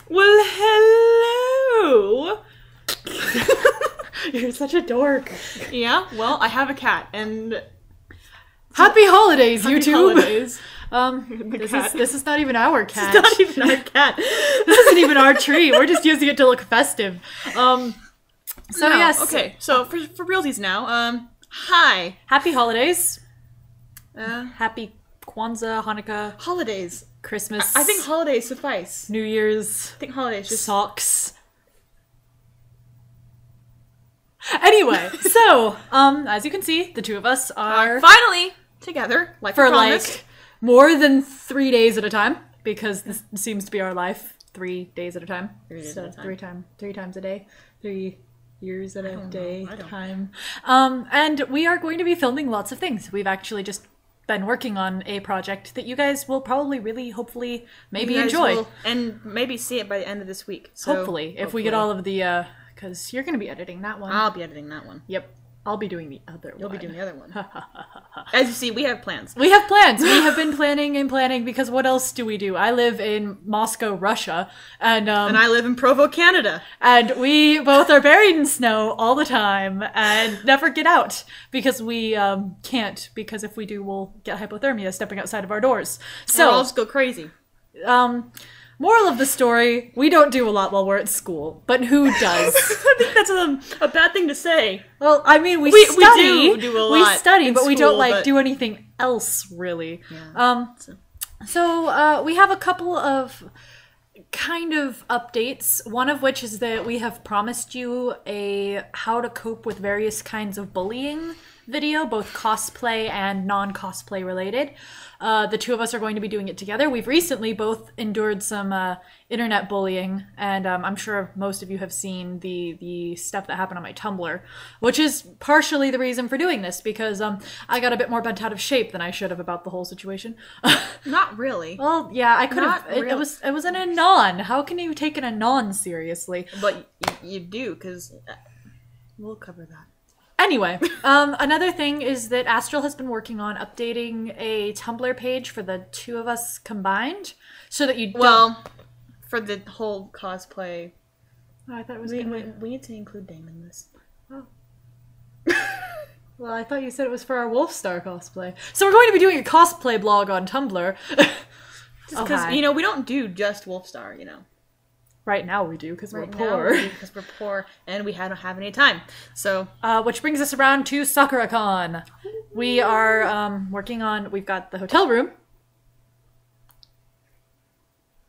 Well, hello. You're such a dork. Yeah, well, I have a cat, and Happy holidays, Happy YouTube. holidays. This is not even our cat. It's not even our cat. This isn't even our tree. We're just using it to look festive. Yes. Okay, so for realties now, hi. Happy holidays. Happy Kwanzaa, Hanukkah, Holidays. Christmas. I think holidays suffice. New Year's. I think holidays just... Socks. Anyway, so, as you can see, the two of us are finally together, like for we promised. like more than 3 days at a time, because this seems to be our life. 3 days at a time. 3 days so at a time. three times a day. 3 years at a day I don't time. And we are going to be filming lots of things. We've actually just been working on a project that you guys will probably really, hopefully, maybe enjoy. And maybe see it by the end of this week. So hopefully, if we get all of the, because you're going to be editing that one. I'll be editing that one. Yep. I'll be doing the other one. You'll be doing the other one. As you see, we have plans. We have plans. We have been planning and planning, because what else do we do? I live in Moscow, Russia, and I live in Provo, Canada. And we both are buried in snow all the time and never get out, because we can't, because if we do, we'll get hypothermia stepping outside of our doors. So I'll just go crazy. Moral of the story, we don't do a lot while we're at school, but who does? I think that's a bad thing to say. Well, I mean, we study. We do a lot. We study, but we don't school, do anything else really. Yeah. So we have a couple of kind of updates. One of which is that we have promised you a how to cope with various kinds of bullying video, both cosplay and non-cosplay related. The two of us are going to be doing it together. We've recently both endured some internet bullying, and I'm sure most of you have seen the stuff that happened on my Tumblr, which is partially the reason for doing this, because I got a bit more bent out of shape than I should have about the whole situation. Not really. Well, yeah, I could have. Not It was an anon. How can you take an anon seriously? But you do, because we'll cover that. Anyway, another thing is that Astral has been working on updating a Tumblr page for the two of us combined, so that you don't... Well, for the whole cosplay... Oh, I thought it was we need to include Dame in this. Oh. Well, I thought you said it was for our Wolfstar cosplay. So we're going to be doing a cosplay blog on Tumblr. Just because, we don't do just Wolfstar, Right now we do, because we're Right poor. now we do, because we're poor, and we don't have any time. So, which brings us around to SakuraCon. We are working on. We've got the hotel room.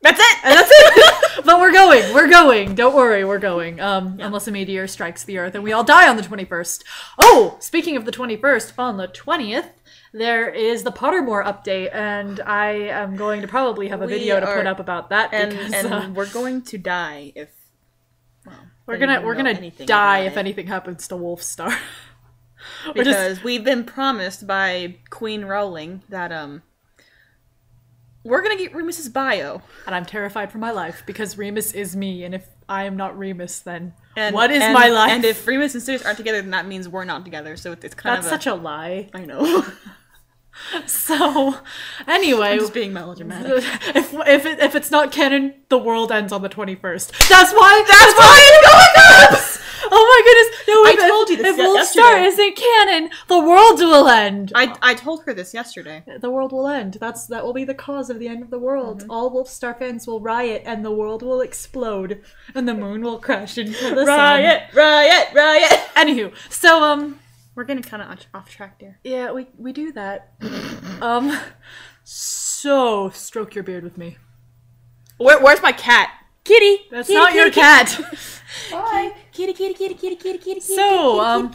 that's it. And that's it. But we're going. We're going. Don't worry, we're going. Unless a meteor strikes the Earth and we all die on the 21st. Oh, speaking of the 21st, on the 20th. There is the Pottermore update, and I am going to probably have a video to put up about that. And we're going to die if... Well, we're gonna die if anything happens to Wolfstar. Because we've been promised by Queen Rowling that, we're gonna get Remus's bio. And I'm terrified for my life, because Remus is me, and if I am not Remus, then what is my life? And if Remus and Sirius aren't together, then that means we're not together, so it's kind of That's such a lie. I know. So, anyway, I'm just being melodramatic. If it's not canon, the world ends on the 21st. That's why it's going nuts! Oh my goodness! No, I told you this If Wolfstar yesterday. isn't canon, the world will end. I told her this yesterday. The world will end. That will be the cause of the end of the world. All Wolfstar fans will riot, and the world will explode, and the moon will crash into the sun. Riot! Anywho, so we're getting kind of off track there. yeah, we do that. So stroke your beard with me. Where's my cat? Kitty! That's not your cat! Bye! Kitty. So,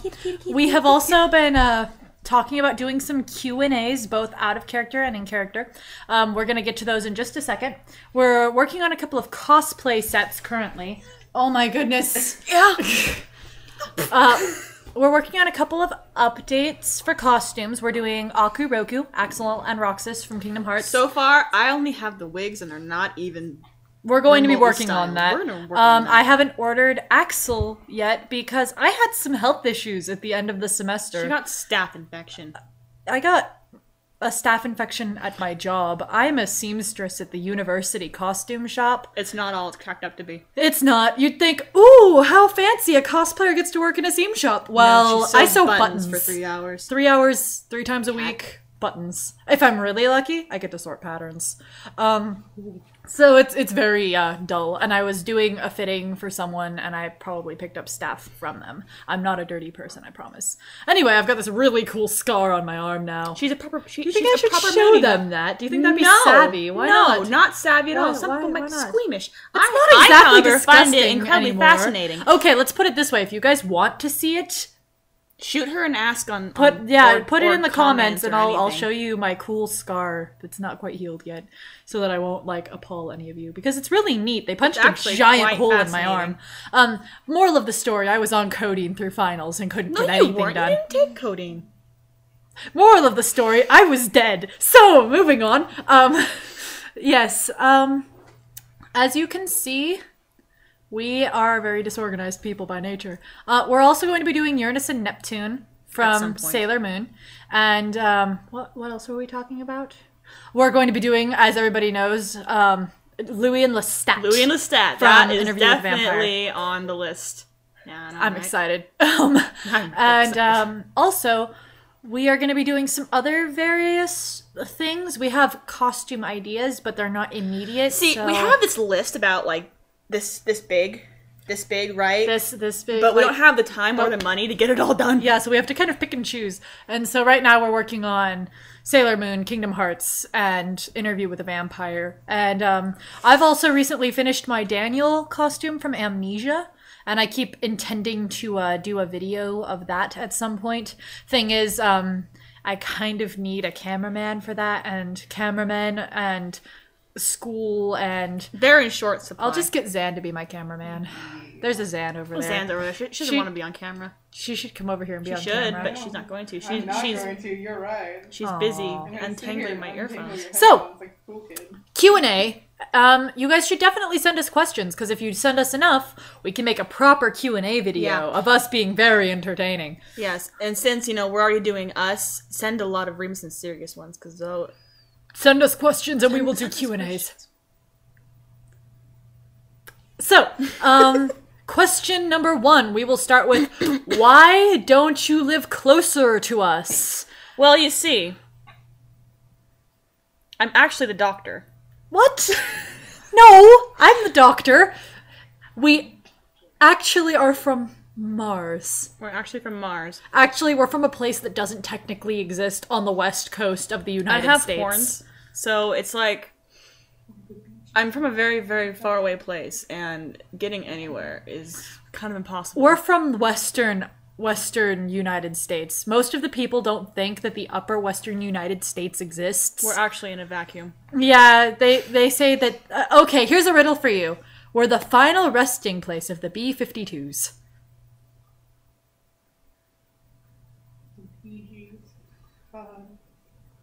we have also been talking about doing some Q&As, both out of character and in character. We're going to get to those in just a second. We're working on a couple of cosplay sets currently. Oh my goodness. Yeah! We're working on a couple of updates for costumes. We're doing Aku, Roku, Axel, and Roxas from Kingdom Hearts. So far, I only have the wigs, and they're not even... We're going to be working on that. We're gonna work on that. I haven't ordered Axel yet because I had some health issues at the end of the semester. She got staph infection. I got a staph infection at my job. I'm a seamstress at the university costume shop. It's not all it's cracked up to be. It's not. You'd think, ooh, how fancy, a cosplayer gets to work in a seam shop. Well, I sew buttons for 3 hours. 3 hours, 3 times a week. Buttons. If I'm really lucky, I get to sort patterns. So it's very dull. And I was doing a fitting for someone, and I probably picked up staph from them. I'm not a dirty person, I promise. Anyway, I've got this really cool scar on my arm now. She's a proper. Do you think I should show them that? Do you think that'd be savvy? Why not? No, not savvy at all. Some people might be not? squeamish. It's not exactly however, disgusting find it incredibly anymore. fascinating. Okay, let's put it this way. If you guys want to see it, shoot her and ask on put it in the comments, and I'll anything. show you my cool scar that's not quite healed yet, so that I won't like appall any of you, because it's really neat. They punched a giant hole in my arm. Moral of the story: I was on codeine through finals and couldn't get anything done. You didn't take codeine. Moral of the story: I was dead. So moving on. Yes. As you can see, we are very disorganized people by nature. We're also going to be doing Uranus and Neptune from Sailor Moon. And what else were we talking about? We're going to be doing, as everybody knows, Louis and Lestat. Louis and Lestat. That is definitely on the list. Yeah, I'm excited. Also, we are going to be doing some other various things. We have costume ideas, but they're not immediate. See, we have this list about like this big, right? This big. But we don't have the time or the money to get it all done. Yeah, so we have to kind of pick and choose. And so right now we're working on Sailor Moon, Kingdom Hearts, and Interview with a Vampire. And I've also recently finished my Daniel costume from Amnesia. And I keep intending to do a video of that at some point. Thing is, I kind of need a cameraman for that, and cameramen and school, and they're in short supply. I'll just get Zan to be my cameraman. There's a Zan over there. Zan's over there. She doesn't want to be on camera. She should come over here and be on camera. She should, but she's not going to. She's going to. You're right. She's busy untangling my earphones. So, Q&A. You guys should definitely send us questions, because if you send us enough, we can make a proper Q&A video of us being very entertaining. Yes, and since, we're already doing us, send a lot of Remus and Sirius ones, because they'll... Send us questions and we will do Q&As. So, question number 1, we will start with, why don't you live closer to us? Well, you see, I'm actually the doctor. What? No, I'm the doctor. We actually are from Mars. We're actually from Mars. Actually, we're from a place that doesn't technically exist on the west coast of the United States. I have horns, so it's like I'm from a very, very far away place, and getting anywhere is kind of impossible. We're from Western United States. Most of the people don't think that the upper Western United States exists. We're actually in a vacuum. Yeah, they say that... okay, here's a riddle for you. We're the final resting place of the B-52s.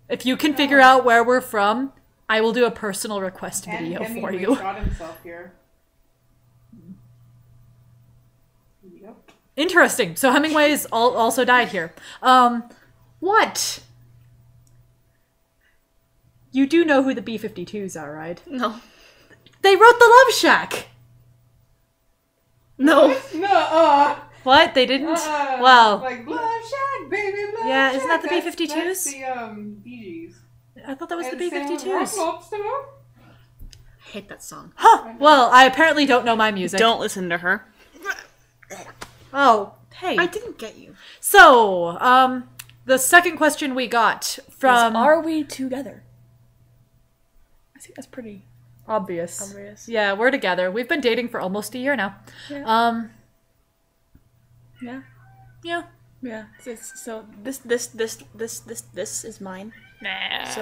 If you can figure out where we're from, I will do a personal request video for you. Shot himself here. Yep. Interesting. So Hemingway's also died here. What? You do know who the B-52s are, right? No. They wrote The Love Shack! No. No. What? They didn't? Well. Like, Love Shack, baby, Love yeah, Shack. isn't that the B-52s? That's the, Bee Gees. I thought that was the And B-52s. I hate that song. Huh. Well, I apparently don't know my music. Don't listen to her. Oh, hey. I didn't get you. So, the second question we got from... Are we together? I think that's pretty obvious. Yeah, we're together. We've been dating for almost a year now. Yeah. Yeah. Yeah. So this is mine. So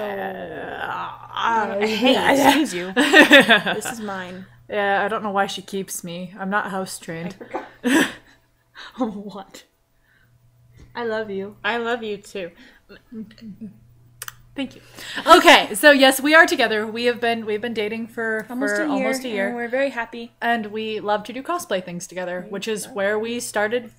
hey, excuse you. This is mine. Yeah, I don't know why she keeps me. I'm not house trained. What? I love you. I love you too. Thank you. Okay, so yes, we are together. We've been dating for almost a year. And we're very happy. And we love to do cosplay things together, which is where we started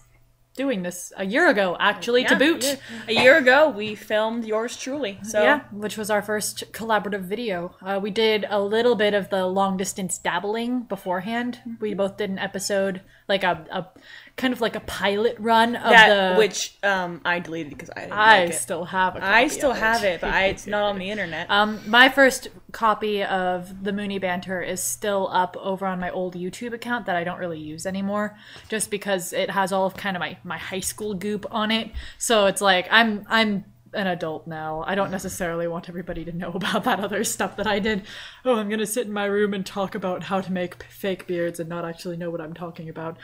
doing this a year ago, actually, to boot. A year ago, we filmed yours truly. So Yeah, which was our first collaborative video. We did a little bit of the long distance dabbling beforehand. We both did an episode, like a kind of like a pilot run of which I deleted because I didn't I like it. still have a copy I still of it. have it, but it's not on the internet. My first copy of the Mooney Banter is still up over on my old YouTube account that I don't really use anymore, just because it has all of kind of my high school goop on it. So it's like I'm an adult now. I don't necessarily want everybody to know about that other stuff that I did. Oh, I'm gonna sit in my room and talk about how to make fake beards and not actually know what I'm talking about.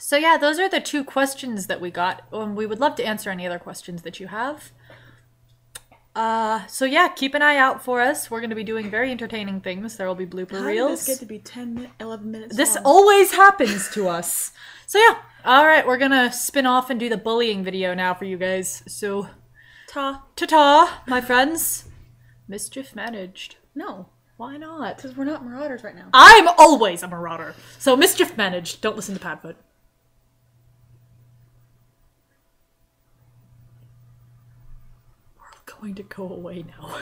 So yeah, those are the 2 questions that we got. We would love to answer any other questions that you have. So yeah, keep an eye out for us. We're going to be doing very entertaining things. There will be blooper reels. How did this get to be 11 minutes This long? always happens to us. So yeah, all right, we're going to spin off and do the bullying video now for you guys. So ta-ta, my friends. Mischief managed. No, Why not? because we're not Marauders right now. I'm always a marauder. So mischief managed. Don't listen to Padfoot. We're going to go away now.